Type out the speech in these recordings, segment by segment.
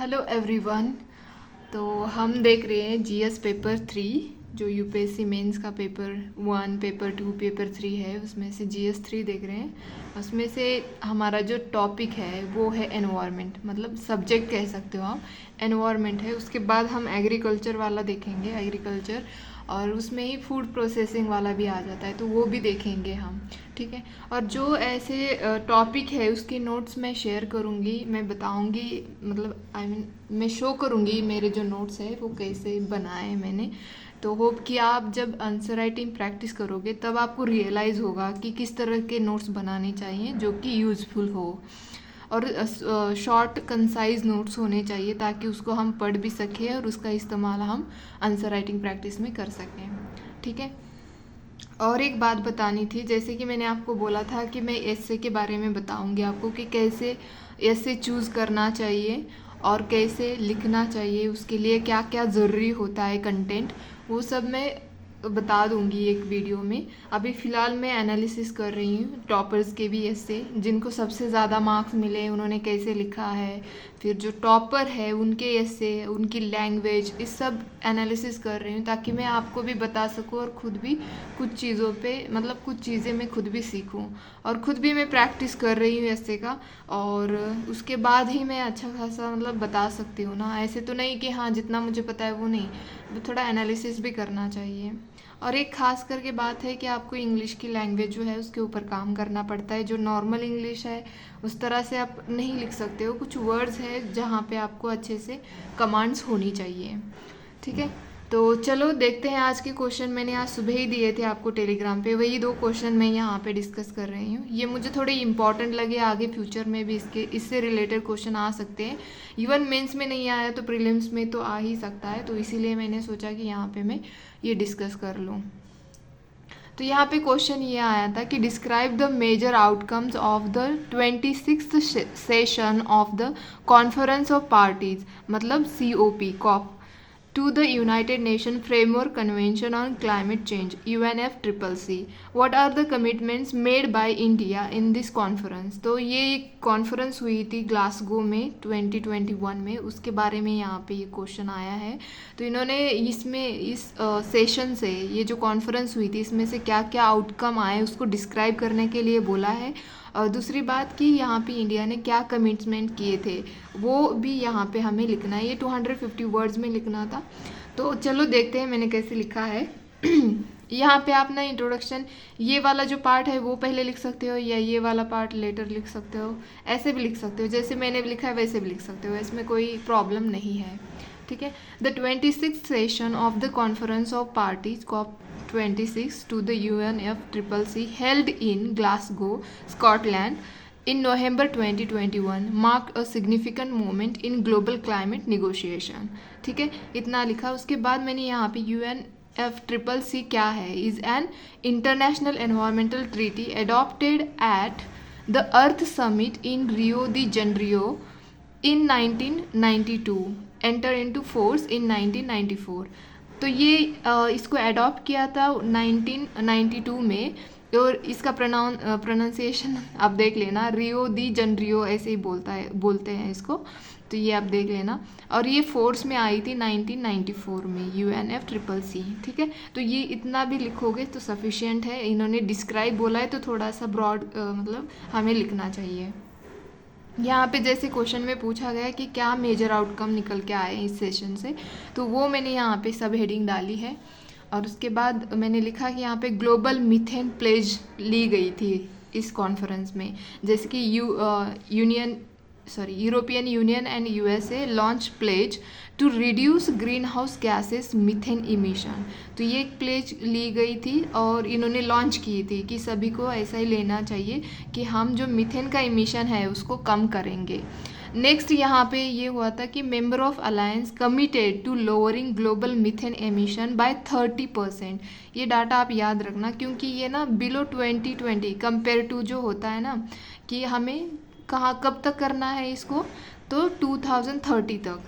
Hello everyone. तो हम देख रहे हैं जीएस पेपर 3 जो यूपीएससी मेंस का पेपर 1, पेपर 2, पेपर 3 है। उसमें से जीएस 3 देख रहे हैं। उसमें से हमारा जो टॉपिक है वो है एनवायरनमेंट, मतलब सब्जेक्ट कह सकते हो आप, एनवायरनमेंट है। उसके बाद हम एग्रीकल्चर वाला देखेंगे, एग्रीकल्चर, और उसमें ही फूड प्रोसेसिंग वाला भी आ जाता है, तो वो भी देखेंगे हम। ठीक है। और जो ऐसे टॉपिक है उसके नोट्स मैं शेयर करूँगी, मैं बताऊँगी, मतलब मैं शो करूँगी मेरे जो नोट्स है वो कैसे बनाए मैंने। तो होप कि आप जब आंसर राइटिंग प्रैक्टिस करोगे तब आपको रियलाइज़ होगा कि किस तरह के नोट्स बनाने चाहिए जो कि यूज़फुल हो। और शॉर्ट कंसाइज नोट्स होने चाहिए ताकि उसको हम पढ़ भी सकें और उसका इस्तेमाल हम आंसर राइटिंग प्रैक्टिस में कर सकें। ठीक है। और एक बात बतानी थी, जैसे कि मैंने आपको बोला था कि मैं एस्से के बारे में बताऊंगी आपको कि कैसे एस्से चूज़ करना चाहिए और कैसे लिखना चाहिए, उसके लिए क्या क्या ज़रूरी होता है कंटेंट, वो सब मैं बता दूंगी एक वीडियो में। अभी फ़िलहाल मैं एनालिसिस कर रही हूँ टॉपर्स के भी एस्से, जिनको सबसे ज़्यादा मार्क्स मिले उन्होंने कैसे लिखा है, फिर जो टॉपर है उनके एस्से, उनकी लैंग्वेज, इस सब एनालिसिस कर रही हूँ ताकि मैं आपको भी बता सकूँ और ख़ुद भी कुछ चीज़ों पे, मतलब कुछ चीज़ें मैं खुद भी सीखूं और ख़ुद भी मैं प्रैक्टिस कर रही हूँ ऐसे का। और उसके बाद ही मैं अच्छा खासा मतलब बता सकती हूँ ना, ऐसे तो नहीं कि हाँ जितना मुझे पता है वो नहीं, थोड़ा एनालिसिस भी करना चाहिए। और एक खास करके बात है कि आपको इंग्लिश की लैंग्वेज जो है उसके ऊपर काम करना पड़ता है। जो नॉर्मल इंग्लिश है उस तरह से आप नहीं लिख सकते हो, कुछ वर्ड्स है जहाँ पे आपको अच्छे से कमांड्स होनी चाहिए। ठीक है। तो चलो देखते हैं आज के क्वेश्चन। मैंने आज सुबह ही दिए थे आपको टेलीग्राम पे, वही 2 क्वेश्चन मैं यहाँ पे डिस्कस कर रही हूँ। ये मुझे थोड़े इंपॉर्टेंट लगे, आगे फ्यूचर में भी इससे रिलेटेड क्वेश्चन आ सकते हैं। इवन मेंस में नहीं आया तो प्रीलिम्स में तो आ ही सकता है, तो इसीलिए मैंने सोचा कि यहाँ पे मैं ये डिस्कस कर लूँ। तो यहाँ पे क्वेश्चन ये आया था कि describe the major outcomes of the 26th session of the conference of parties, मतलब COP to the United Nations Framework Convention on Climate Change UNFCCC. What are the commitments made by India in this conference? तो ये एक conference हुई थी Glasgow में 2021 में, उसके बारे में यहाँ पे ये क्वेश्चन आया है। तो इन्होंने इसमें इस सेशन से, ये जो कॉन्फ्रेंस हुई थी इसमें से क्या क्या आउटकम आए उसको डिस्क्राइब करने के लिए बोला है। और दूसरी बात कि यहाँ पे इंडिया ने क्या कमिटमेंट किए थे वो भी यहाँ पे हमें लिखना है। ये 250 वर्ड्स में लिखना था। तो चलो देखते हैं मैंने कैसे लिखा है। यहाँ पे आप ना इंट्रोडक्शन, ये वाला जो पार्ट है वो पहले लिख सकते हो या ये वाला पार्ट लेटर लिख सकते हो, ऐसे भी लिख सकते हो, जैसे मैंने भी लिखा है वैसे भी लिख सकते हो, इसमें कोई प्रॉब्लम नहीं है। ठीक है। The 26th session of the conference of parties COP26 to the UNFCCC held in Glasgow, Scotland in November 2021 marked a significant moment in global climate negotiation. ठीक है, इतना लिखा। उसके बाद मैंने यहाँ पे UNFCCC क्या है, is an international environmental treaty adopted at the Earth Summit in Rio de Janeiro in 1992, enter into force in 1994. तो ये इसको अडॉप्ट किया था 1992 में, और इसका प्रोनाउंसिएशन आप देख लेना, रियो दी जनरियो ऐसे ही बोलते हैं इसको, तो ये आप देख लेना। और ये फोर्स में आई थी 1994 में UNFCCC। ठीक है। तो ये इतना भी लिखोगे तो सफिशिएंट है। इन्होंने डिस्क्राइब बोला है तो थोड़ा सा ब्रॉड मतलब हमें लिखना चाहिए। यहाँ पे जैसे क्वेश्चन में पूछा गया कि क्या मेजर आउटकम निकल के आए इस सेशन से, तो वो मैंने यहाँ पे सब हेडिंग डाली है। और उसके बाद मैंने लिखा कि यहाँ पे ग्लोबल मीथेन प्लेज ली गई थी इस कॉन्फ्रेंस में, जैसे कि European Union and USA launch pledge to reduce greenhouse gases methane emission. तो ये एक प्लेज ली गई थी और इन्होंने लॉन्च की थी कि सभी को ऐसा ही लेना चाहिए कि हम जो मीथेन का इमिशन है उसको कम करेंगे। नेक्स्ट यहाँ पे ये हुआ था कि member of alliance committed to lowering global methane emission by 30%। ये डाटा आप याद रखना क्योंकि ये ना बिलो 2020 कंपेयर टू जो होता है ना कि हमें कब तक करना है इसको, तो 2030 तक,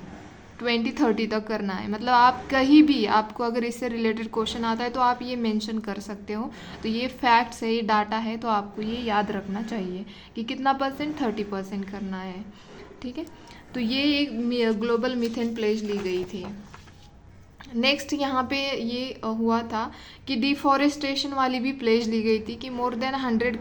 2030 तक करना है। मतलब आप कहीं भी, आपको अगर इससे रिलेटेड क्वेश्चन आता है तो आप ये मेंशन कर सकते हो। तो ये फैक्ट्स है, ये डाटा है, तो आपको ये याद रखना चाहिए कि कितना %, 30% करना है। ठीक है। तो ये एक ग्लोबल मीथेन प्लेज ली गई थी। नेक्स्ट यहाँ पे ये हुआ था कि डिफॉरेस्टेशन वाली भी प्लेज ली गई थी कि मोर देन 100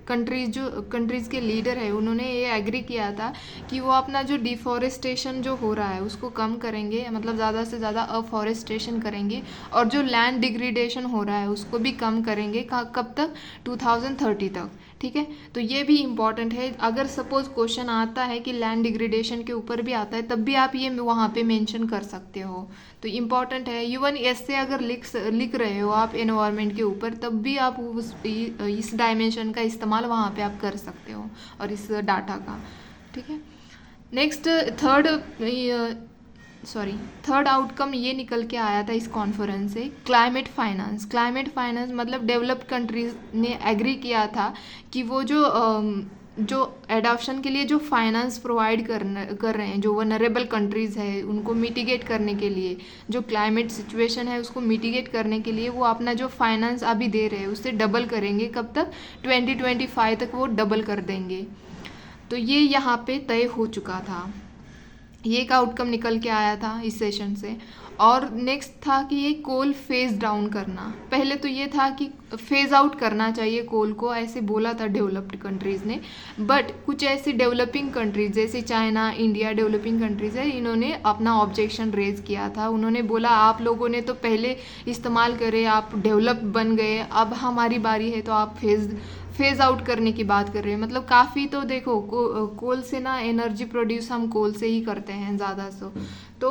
कंट्रीज़ के लीडर है, उन्होंने ये एग्री किया था कि वो अपना जो डिफॉरेस्टेशन जो हो रहा है उसको कम करेंगे, मतलब ज़्यादा से ज़्यादा अफॉरेस्टेशन करेंगे, और जो लैंड डिग्रेडेशन हो रहा है उसको भी कम करेंगे। कब तक? 2030 तक। ठीक है, तो ये भी इम्पॉर्टेंट है। अगर सपोज क्वेश्चन आता है कि लैंड डिग्रेडेशन के ऊपर भी आता है, तब भी आप ये वहाँ पे मेंशन कर सकते हो, तो इम्पॉर्टेंट है। इवन ऐसे अगर लिख रहे हो आप एनवायरनमेंट के ऊपर, तब भी आप इस डायमेंशन का इस्तेमाल वहाँ पे आप कर सकते हो और इस डाटा का। ठीक है, नेक्स्ट थर्ड आउटकम ये निकल के आया था इस कॉन्फ्रेंस से, क्लाइमेट फाइनेंस। क्लाइमेट फाइनेंस मतलब डेवलप्ड कंट्रीज ने एग्री किया था कि वो जो एडॉप्शन के लिए जो फाइनेंस प्रोवाइड कर रहे हैं, जो वनरेबल कंट्रीज़ है उनको मिटिगेट करने के लिए, जो क्लाइमेट सिचुएशन है उसको मिटिगेट करने के लिए वो अपना जो फाइनेंस अभी दे रहे हैं उससे डबल करेंगे। कब तक? 2025 तक वो डबल कर देंगे। तो ये यहाँ पे तय हो चुका था, ये एक आउटकम निकल के आया था इस सेशन से। और नेक्स्ट था कि ये कोल फेज डाउन करना। पहले तो ये था कि फेज आउट करना चाहिए कोल को, ऐसे बोला था डेवलप्ड कंट्रीज़ ने, बट कुछ ऐसी डेवलपिंग कंट्रीज जैसे चाइना, इंडिया डेवलपिंग कंट्रीज है, इन्होंने अपना ऑब्जेक्शन रेज किया था। उन्होंने बोला आप लोगों ने तो पहले इस्तेमाल करे, आप डेवलप बन गए, अब हमारी बारी है तो आप फेज आउट करने की बात कर रहे हैं। मतलब काफ़ी, तो देखो कोल से ना एनर्जी प्रोड्यूस हम कोल से ही करते हैं ज़्यादा तो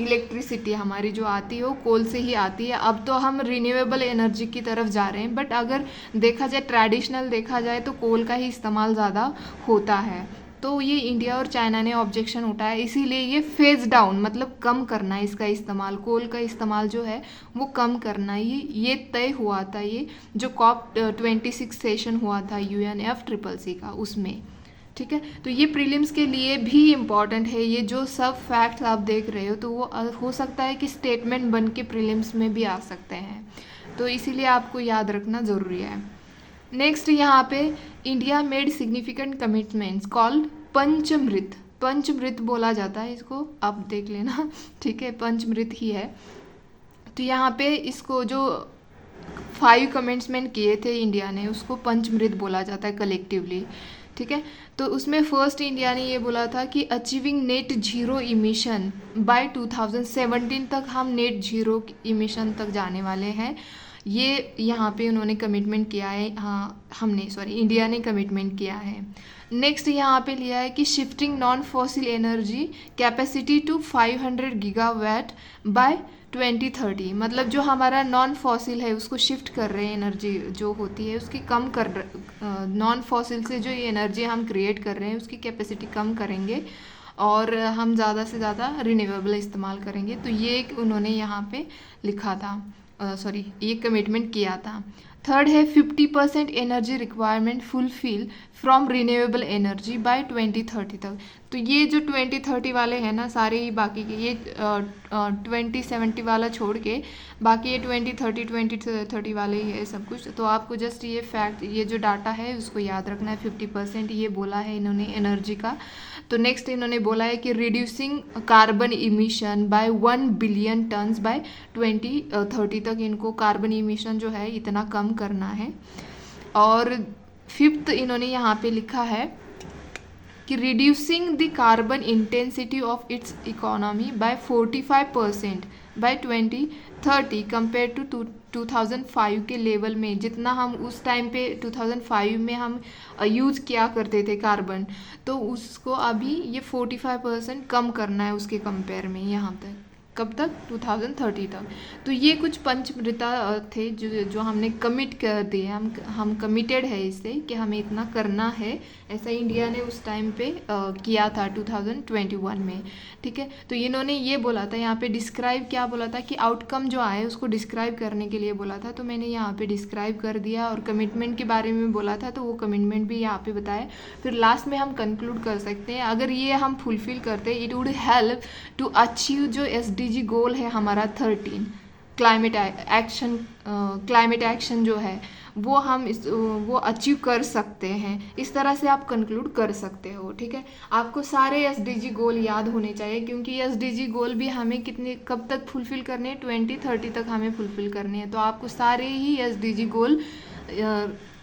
इलेक्ट्रिसिटी हमारी जो आती है वो कोल से ही आती है। अब तो हम रिन्यूएबल एनर्जी की तरफ जा रहे हैं, बट अगर देखा जाए ट्रेडिशनल देखा जाए तो कोल का ही इस्तेमाल ज़्यादा होता है। तो ये इंडिया और चाइना ने ऑब्जेक्शन उठाया, इसीलिए ये फेज डाउन मतलब कम करना है इसका इस्तेमाल, कोल का इस्तेमाल जो है वो कम करना है। ये तय हुआ था, ये जो COP26 सेशन हुआ था UNFCCC का, उसमें। ठीक है, तो ये प्रीलिम्स के लिए भी इम्पॉर्टेंट है। ये जो सब फैक्ट्स आप देख रहे हो तो वो हो सकता है कि स्टेटमेंट बन के प्रीलिम्स में भी आ सकते हैं, तो इसीलिए आपको याद रखना ज़रूरी है। नेक्स्ट यहाँ पे India made significant commitments called Panchamrit. Panchamrit बोला जाता है इसको, आप देख लेना। ठीक है, पंचमृत ही है। तो यहाँ पे इसको जो 5 कमिटमेंट किए थे इंडिया ने, उसको पंचमृत बोला जाता है कलेक्टिवली। ठीक है, तो उसमें फर्स्ट इंडिया ने ये बोला था कि achieving net zero emission by 2017 तक हम नेट जीरो इमिशन तक जाने वाले हैं। ये यहाँ पे उन्होंने कमिटमेंट किया है, इंडिया ने कमिटमेंट किया है। नेक्स्ट यहाँ पे लिया है कि shifting non fossil energy capacity to 500 gigawatt by 2030, मतलब जो हमारा नॉन फॉसिल है उसको शिफ्ट कर रहे हैं, एनर्जी जो होती है उसकी कम कर नॉन फॉसिल से जो ये एनर्जी हम क्रिएट कर रहे हैं उसकी कैपेसिटी कम करेंगे और हम ज़्यादा से ज़्यादा रिन्यूएबल इस्तेमाल करेंगे। तो ये एक उन्होंने यहाँ पे लिखा था, ये कमिटमेंट किया था। थर्ड है 50% energy requirement fulfil from renewable energy by 2030 तक। तो ये जो 2030 वाले हैं ना सारे ही, बाकी के ये 2070 वाला छोड़ के बाकी ये 2030 वाले ही है सब कुछ। तो आपको जस्ट ये फैक्ट, ये जो डाटा है उसको याद रखना है। 50% ये बोला है इन्होंने एनर्जी का। तो नेक्स्ट इन्होंने बोला है कि reducing carbon emission by 1 billion tons by 2030 तक इनको कार्बन इमिशन जो है इतना कम करना है। और फिफ्थ इन्होंने यहाँ पे लिखा है कि reducing the carbon intensity of its economy by 45% by 2030 compare to 2005 के लेवल में। जितना हम उस टाइम पे 2005 में हम यूज़ किया करते थे कार्बन, तो उसको अभी ये 45% कम करना है उसके कंपेयर में यहाँ तक। कब तक? 2030 तक। तो ये कुछ पंचमृता थे जो हमने कमिट कर दिए, हम कमिटेड है इससे कि हमें इतना करना है, ऐसा इंडिया ने उस टाइम पे किया था 2021 में। ठीक है, तो इन्होंने ये बोला था यहाँ पे डिस्क्राइब, क्या बोला था कि आउटकम जो आए उसको डिस्क्राइब करने के लिए बोला था। तो मैंने यहाँ पे डिस्क्राइब कर दिया, और कमिटमेंट के बारे में बोला था तो वो कमिटमेंट भी यहाँ पे बताया। फिर लास्ट में हम कंक्लूड कर सकते हैं, अगर ये हम फुलफिल करते it would help to achieve जो SDG गोल है हमारा 13 क्लाइमेट एक्शन जो है वो हम वो अचीव कर सकते हैं। इस तरह से आप कंक्लूड कर सकते हो। ठीक है, आपको सारे SDG गोल याद होने चाहिए, क्योंकि SDG गोल भी हमें कितने कब तक फुलफिल करने हैं, 2030 तक हमें फुलफिल करने हैं। तो आपको सारे ही SDG गोल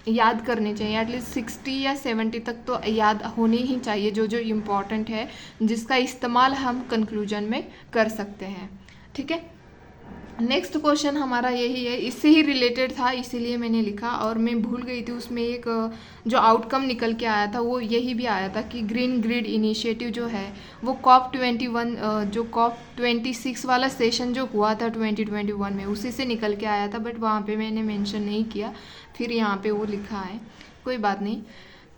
याद करने चाहिए, एटलीस्ट 60 या 70 तक तो याद होने ही चाहिए, जो जो इम्पोर्टेंट है, जिसका इस्तेमाल हम कंक्लूजन में कर सकते हैं। ठीक है, नेक्स्ट क्वेश्चन हमारा यही है, इससे ही रिलेटेड था इसीलिए मैंने लिखा, और मैं भूल गई थी उसमें एक जो आउटकम निकल के आया था वो यही भी आया था कि ग्रीन ग्रिड इनिशिएटिव जो है वो COP21 जो COP26 वाला सेशन जो हुआ था 2021 में, उसी से निकल के आया था, बट वहाँ पे मैंने मेंशन नहीं किया, फिर यहाँ पे वो लिखा है, कोई बात नहीं।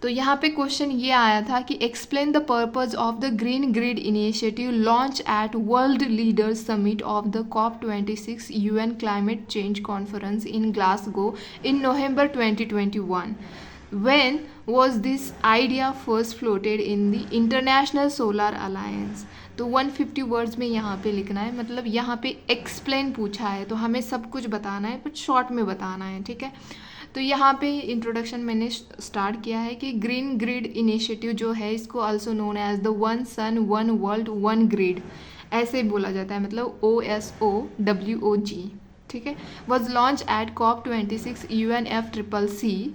तो यहाँ पे क्वेश्चन ये आया था कि explain the purpose of the green grid initiative launch eight world leaders summit of the COP26 UN climate change conference in Glasgow in November 2021। When was this idea first floated in the International Solar Alliance? तो 150 words में यहाँ पे लिखना है, मतलब यहाँ पे explain पूछा है तो हमें सब कुछ बताना है, कुछ शॉर्ट में बताना है। ठीक है, तो यहाँ पे इंट्रोडक्शन मैंने स्टार्ट किया है कि ग्रीन ग्रिड इनिशिएटिव जो है इसको also known as the one sun one world one grid, ऐसे बोला जाता है, मतलब OSOWOG। ठीक है, was launch at COP26 UNFCCC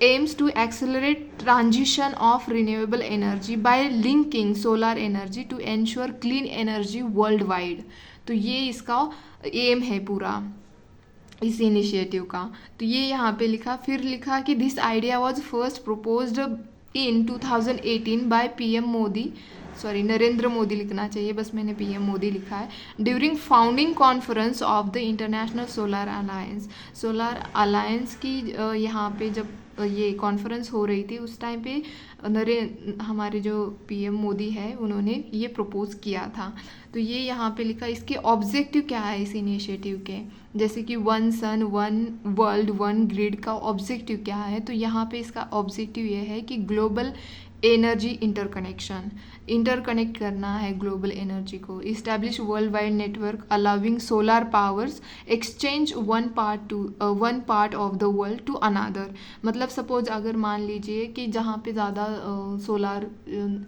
aims to accelerate transition of renewable energy by linking solar energy to ensure clean energy worldwide। तो ये इसका एम है पूरा इस इनिशिएटिव का। तो ये यहाँ पे लिखा, फिर लिखा कि this idea was first proposed in 2018 by PM Modi, sorry Narendra Modi लिखना चाहिए, बस मैंने PM मोदी लिखा है, during founding conference of the international solar alliance. Solar alliance की यहाँ पे जब ये कॉन्फ्रेंस हो रही थी उस टाइम पे हमारे जो PM मोदी है उन्होंने ये प्रपोज किया था। तो ये यहाँ पे लिखा, इसके ऑब्जेक्टिव क्या है इस इनिशिएटिव के, जैसे कि one sun one world one grid का ऑब्जेक्टिव क्या है, तो यहाँ पे इसका ऑब्जेक्टिव ये है कि ग्लोबल एनर्जी इंटरकनेक्ट करना है ग्लोबल एनर्जी को, establish worldwide network allowing solar powers exchange one part of the world to another. मतलब सपोज अगर मान लीजिए कि जहाँ पे ज़्यादा सोलर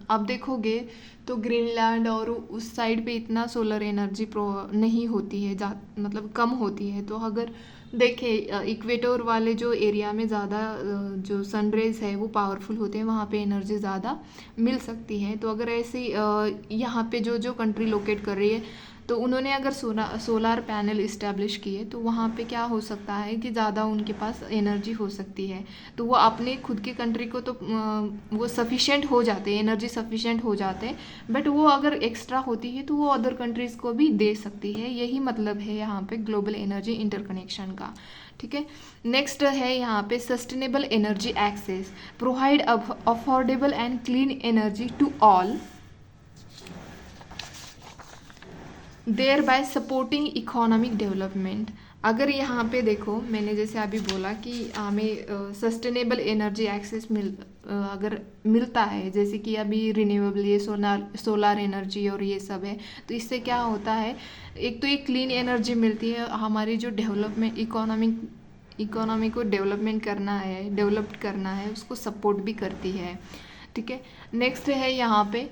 आप देखोगे तो ग्रीनलैंड और उस साइड पे इतना सोलर एनर्जी नहीं होती है, मतलब कम होती है। तो अगर देखें इक्वेटर वाले जो एरिया में ज़्यादा जो सन रेज है वो पावरफुल होते हैं, वहाँ पे एनर्जी ज़्यादा मिल सकती है। तो अगर ऐसे यहाँ पे जो जो कंट्री लोकेट कर रही है तो उन्होंने अगर सोलार पैनल इस्टेब्लिश किए तो वहाँ पे क्या हो सकता है कि ज़्यादा उनके पास एनर्जी हो सकती है, तो वो अपने खुद के कंट्री को तो वो सफिशेंट हो जाते हैं, एनर्जी सफिशेंट हो जाते हैं, बट वो अगर एक्स्ट्रा होती है तो वो अदर कंट्रीज़ को भी दे सकती है। यही मतलब है यहाँ पे ग्लोबल एनर्जी इंटरकनेक्शन का। ठीक है, नेक्स्ट है यहाँ पे sustainable energy access, provide affordable and clean energy to all, thereby supporting economic development. अगर यहाँ पे देखो मैंने जैसे अभी बोला कि हमें सस्टेनेबल एनर्जी एक्सेस अगर मिलता है, जैसे कि अभी रिन्यूएबल ये सोलार एनर्जी और ये सब है, तो इससे क्या होता है, एक तो ये क्लीन एनर्जी मिलती है, हमारी जो डेवलपमेंट इकोनॉमी को डेवलप्ड करना है उसको सपोर्ट भी करती है। ठीक है, नेक्स्ट है यहाँ पे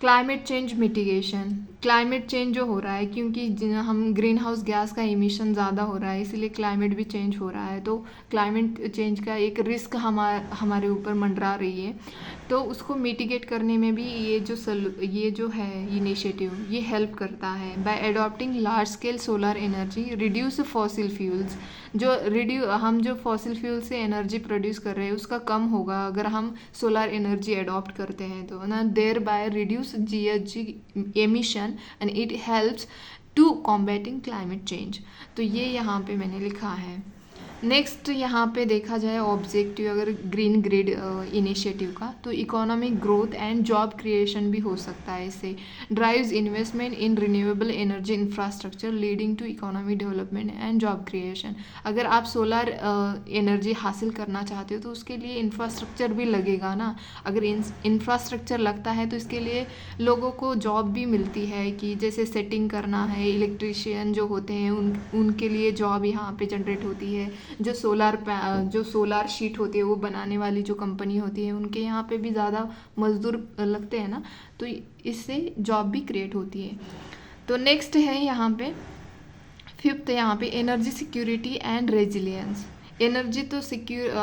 climate change mitigation. Climate change जो हो रहा है क्योंकि हम ग्रीन हाउस गैस का इमिशन ज़्यादा हो रहा है, इसलिए क्लाइमेट भी चेंज हो रहा है, तो क्लाइमेट चेंज का एक रिस्क हमारे ऊपर मंडरा रही है, तो उसको मिटिगेट करने में भी ये जो है इनिशिएटिव ये हेल्प करता है। Bye adopting large scale solar energy reduce fossil fuels, हम जो फॉसिल फ्यूल से एनर्जी प्रोड्यूस कर रहे हैं उसका कम होगा अगर हम सोलर एनर्जी अडॉप्ट करते हैं तो ना, thereby reduce GHG emission and it helps to combating climate change. तो ये यहाँ पे मैंने लिखा है। नेक्स्ट यहाँ पे देखा जाए ऑब्जेक्टिव अगर ग्रीन ग्रिड इनिशिएटिव का, तो economic growth and job creation भी हो सकता है इससे, drives investment in renewable energy infrastructure leading to economic development and job creation. अगर आप सोलर एनर्जी हासिल करना चाहते हो तो उसके लिए इंफ्रास्ट्रक्चर भी लगेगा ना, अगर इंफ्रास्ट्रक्चर लगता है तो इसके लिए लोगों को जॉब भी मिलती है, कि जैसे सेटिंग करना है, इलेक्ट्रीशियन जो होते हैं उनके लिए जॉब यहाँ पे जनरेट होती है, जो सोलार शीट होती है वो बनाने वाली जो कंपनी होती है उनके यहाँ पे भी ज़्यादा मजदूर लगते हैं ना, तो इससे जॉब भी क्रिएट होती है। तो नेक्स्ट है यहाँ पे फिफ्थ, यहाँ पे energy security and resilience. Energy तो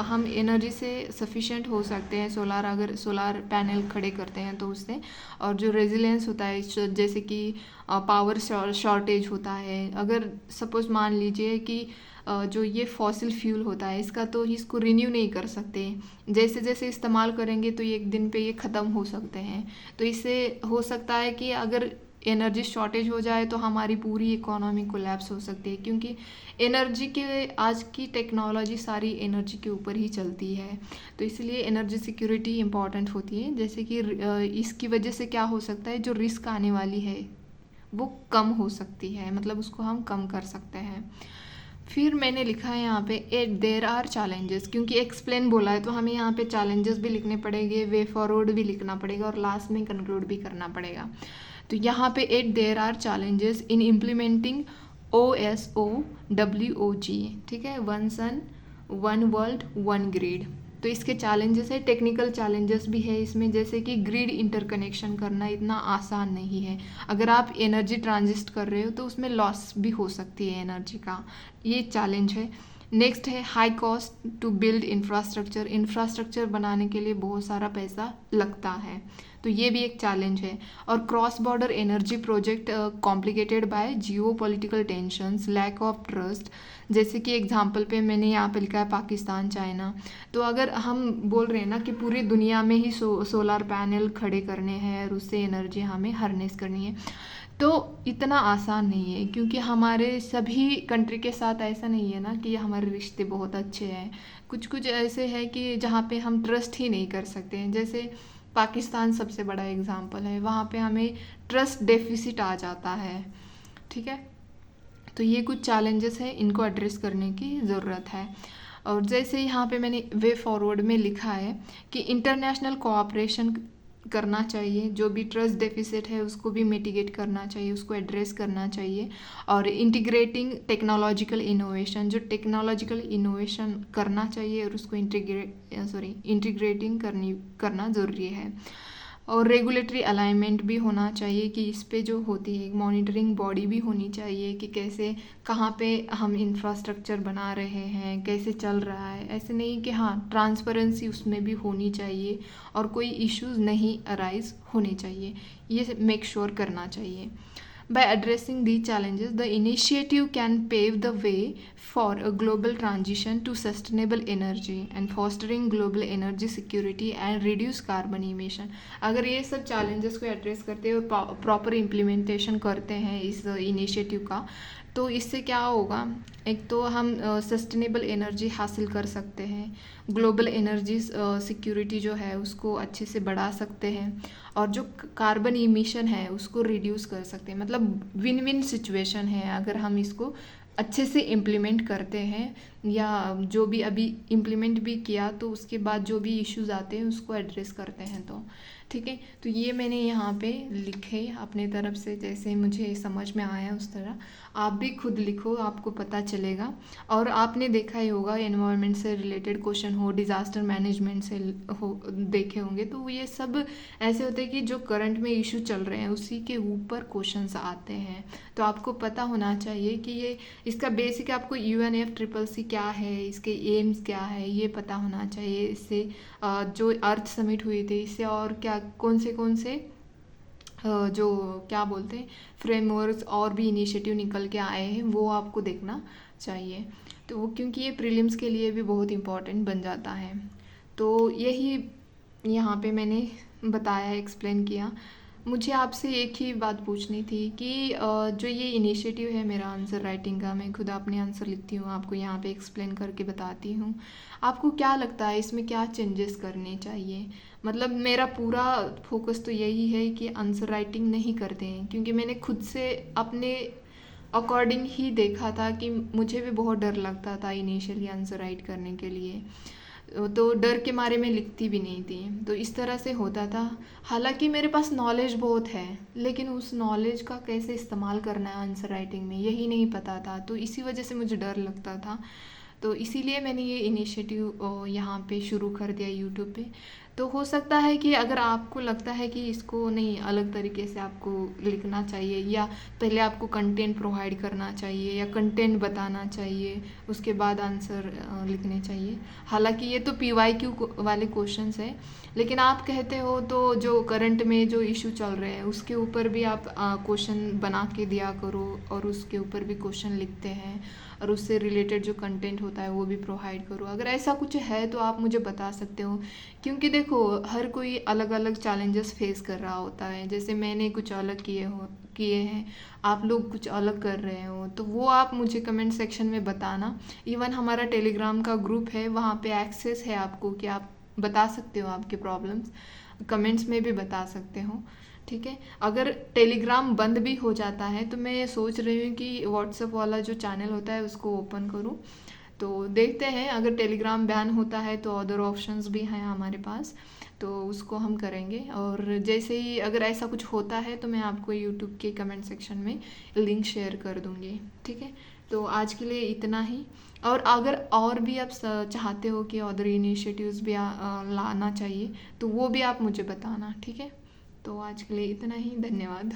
हम एनर्जी से सफिशिएंट हो सकते हैं अगर सोलार पैनल खड़े करते हैं तो उससे। और जो रेजिलियंस होता है जैसे कि पावर शॉर्टेज होता है, अगर सपोज मान लीजिए कि जो ये फॉसिल फ्यूल होता है इसको रिन्यू नहीं कर सकते, जैसे जैसे इस्तेमाल करेंगे तो एक दिन पे ये ख़त्म हो सकते हैं। तो इससे हो सकता है कि अगर एनर्जी शॉर्टेज हो जाए तो हमारी पूरी इकोनॉमी कोलैप्स हो सकती है, क्योंकि एनर्जी के आज की टेक्नोलॉजी सारी एनर्जी के ऊपर ही चलती है। तो इसलिए एनर्जी सिक्योरिटी इम्पॉर्टेंट होती है। जैसे कि इसकी वजह से क्या हो सकता है, जो रिस्क आने वाली है वो कम हो सकती है, मतलब उसको हम कम कर सकते हैं। फिर मैंने लिखा है यहाँ पे देर आर चैलेंजेस, क्योंकि एक्सप्लेन बोला है तो हमें यहाँ पे चैलेंजेस भी लिखने पड़ेंगे, वे फॉरवर्ड भी लिखना पड़ेगा और लास्ट में कंक्लूड भी करना पड़ेगा। तो यहाँ पे there are challenges in implementing OSOWOG, ठीक है, one sun one world one grid. तो इसके चैलेंजेस है, टेक्निकल चैलेंजेस भी है इसमें, जैसे कि ग्रिड इंटरकनेक्शन करना इतना आसान नहीं है। अगर आप एनर्जी ट्रांजिस्ट कर रहे हो तो उसमें लॉस भी हो सकती है एनर्जी का, ये चैलेंज है। नेक्स्ट है high cost to build infrastructure बनाने के लिए बहुत सारा पैसा लगता है, तो ये भी एक चैलेंज है। और cross border energy project complicated by geopolitical tensions, lack of trust. जैसे कि एग्जांपल पे मैंने यहाँ पे लिखा है पाकिस्तान चाइना। तो अगर हम बोल रहे हैं ना कि पूरी दुनिया में ही सोलार पैनल खड़े करने हैं और उससे एनर्जी हमें हार्नेस करनी है, तो इतना आसान नहीं है, क्योंकि हमारे सभी कंट्री के साथ ऐसा नहीं है ना कि हमारे रिश्ते बहुत अच्छे हैं। कुछ कुछ ऐसे है कि जहाँ पे हम ट्रस्ट ही नहीं कर सकते हैं, जैसे पाकिस्तान सबसे बड़ा एग्जांपल है, वहाँ पे हमें ट्रस्ट डेफिसिट आ जाता है, ठीक है। तो ये कुछ चैलेंजेस है, इनको एड्रेस करने की ज़रूरत है। और जैसे यहाँ पे मैंने वे फॉरवर्ड में लिखा है कि इंटरनेशनल कोऑपरेशन करना चाहिए, जो भी ट्रस्ट डेफिसिट है उसको भी मिटिगेट करना चाहिए, उसको एड्रेस करना चाहिए। और इंटीग्रेटिंग टेक्नोलॉजिकल इनोवेशन, जो टेक्नोलॉजिकल इनोवेशन करना चाहिए और उसको इंटीग्रेटिंग करना ज़रूरी है। और रेगुलेटरी अलाइनमेंट भी होना चाहिए कि इस पे जो होती है मॉनिटरिंग बॉडी भी होनी चाहिए कि कैसे कहाँ पे हम इंफ्रास्ट्रक्चर बना रहे हैं, कैसे चल रहा है। ऐसे नहीं कि हाँ, ट्रांसपेरेंसी उसमें भी होनी चाहिए और कोई इश्यूज नहीं अराइज होने चाहिए, ये मेक श्योर करना चाहिए। By addressing these challenges, the initiative can pave the way for a global transition to sustainable energy and fostering global energy security and reduce carbon emission. अगर ये सब challenges को address करते हैं और proper implementation करते हैं इस initiative का, तो इससे क्या होगा, एक तो हम सस्टेनेबल एनर्जी हासिल कर सकते हैं, ग्लोबल एनर्जी सिक्योरिटी जो है उसको अच्छे से बढ़ा सकते हैं, और जो कार्बन इमिशन है उसको रिड्यूस कर सकते हैं। मतलब विन विन सिचुएशन है अगर हम इसको अच्छे से इम्प्लीमेंट करते हैं, या जो भी अभी इम्प्लीमेंट भी किया तो उसके बाद जो भी इश्यूज आते हैं उसको एड्रेस करते हैं, तो ठीक है। तो ये मैंने यहाँ पे लिखे अपने तरफ से, जैसे मुझे समझ में आया उस तरह आप भी खुद लिखो, आपको पता चलेगा। और आपने देखा ही होगा एनवायरनमेंट से रिलेटेड क्वेश्चन हो, डिज़ास्टर मैनेजमेंट से हो देखे होंगे, तो ये सब ऐसे होते हैं कि जो करंट में इशू चल रहे हैं उसी के ऊपर क्वेश्चंस आते हैं। तो आपको पता होना चाहिए कि ये इसका बेसिक आपको UNFCCC क्या है, इसके एम्स क्या है, ये पता होना चाहिए। इससे जो अर्थ समिट हुई थी इससे और क्या कौन से जो क्या बोलते हैं फ्रेमवर्क्स और भी इनिशिएटिव निकल के आए हैं वो आपको देखना चाहिए। तो वो क्योंकि ये प्रीलिम्स के लिए भी बहुत इम्पॉर्टेंट बन जाता है। तो यही यहाँ पे मैंने बताया, एक्सप्लेन किया। मुझे आपसे एक ही बात पूछनी थी कि जो ये इनिशिएटिव है मेरा आंसर राइटिंग का, मैं खुद अपने आंसर लिखती हूँ, आपको यहाँ पे एक्सप्लेन करके बताती हूँ। आपको क्या लगता है इसमें क्या चेंजेस करने चाहिए? मतलब मेरा पूरा फोकस तो यही है कि आंसर राइटिंग नहीं करते हैं, क्योंकि मैंने खुद से अपने अकॉर्डिंग ही देखा था कि मुझे भी बहुत डर लगता था इनिशियली आंसर राइट करने के लिए, तो डर के मारे में लिखती भी नहीं थी। तो इस तरह से होता था। हालांकि मेरे पास नॉलेज बहुत है, लेकिन उस नॉलेज का कैसे इस्तेमाल करना है आंसर राइटिंग में यही नहीं पता था, तो इसी वजह से मुझे डर लगता था। तो इसीलिए मैंने ये इनिशिएटिव यहाँ पे शुरू कर दिया यूट्यूब पे। तो हो सकता है कि अगर आपको लगता है कि इसको नहीं अलग तरीके से आपको लिखना चाहिए, या पहले आपको कंटेंट प्रोवाइड करना चाहिए या कंटेंट बताना चाहिए, उसके बाद आंसर लिखने चाहिए। हालांकि ये तो PYQ वाले क्वेश्चंस है, लेकिन आप कहते हो तो जो करंट में जो इशू चल रहे हैं उसके ऊपर भी आप क्वेश्चन बना के दिया करो, और उसके ऊपर भी क्वेश्चन लिखते हैं, और उससे रिलेटेड जो कंटेंट होता है वो भी प्रोवाइड करो। अगर ऐसा कुछ है तो आप मुझे बता सकते हो, क्योंकि देखो हर कोई अलग अलग चैलेंजेस फेस कर रहा होता है। जैसे मैंने कुछ अलग किए हैं, आप लोग कुछ अलग कर रहे हो, तो वो आप मुझे कमेंट सेक्शन में बताना। इवन हमारा टेलीग्राम का ग्रुप है, वहाँ पे एक्सेस है आपको कि आप बता सकते हो आपके प्रॉब्लम्स, कमेंट्स में भी बता सकते हो। ठीक है, अगर टेलीग्राम बंद भी हो जाता है तो मैं ये सोच रही हूँ कि व्हाट्सएप वाला जो चैनल होता है उसको ओपन करूँ। तो देखते हैं, अगर टेलीग्राम बैन होता है तो अदर ऑप्शंस भी हैं हमारे पास, तो उसको हम करेंगे। और जैसे ही अगर ऐसा कुछ होता है तो मैं आपको यूट्यूब के कमेंट सेक्शन में लिंक शेयर कर दूँगी। ठीक है, तो आज के लिए इतना ही। और अगर और भी आप चाहते हो कि अदर इनिशिएटिव्स भी लाना चाहिए तो वो भी आप मुझे बताना। ठीक है, तो आज के लिए इतना ही, धन्यवाद।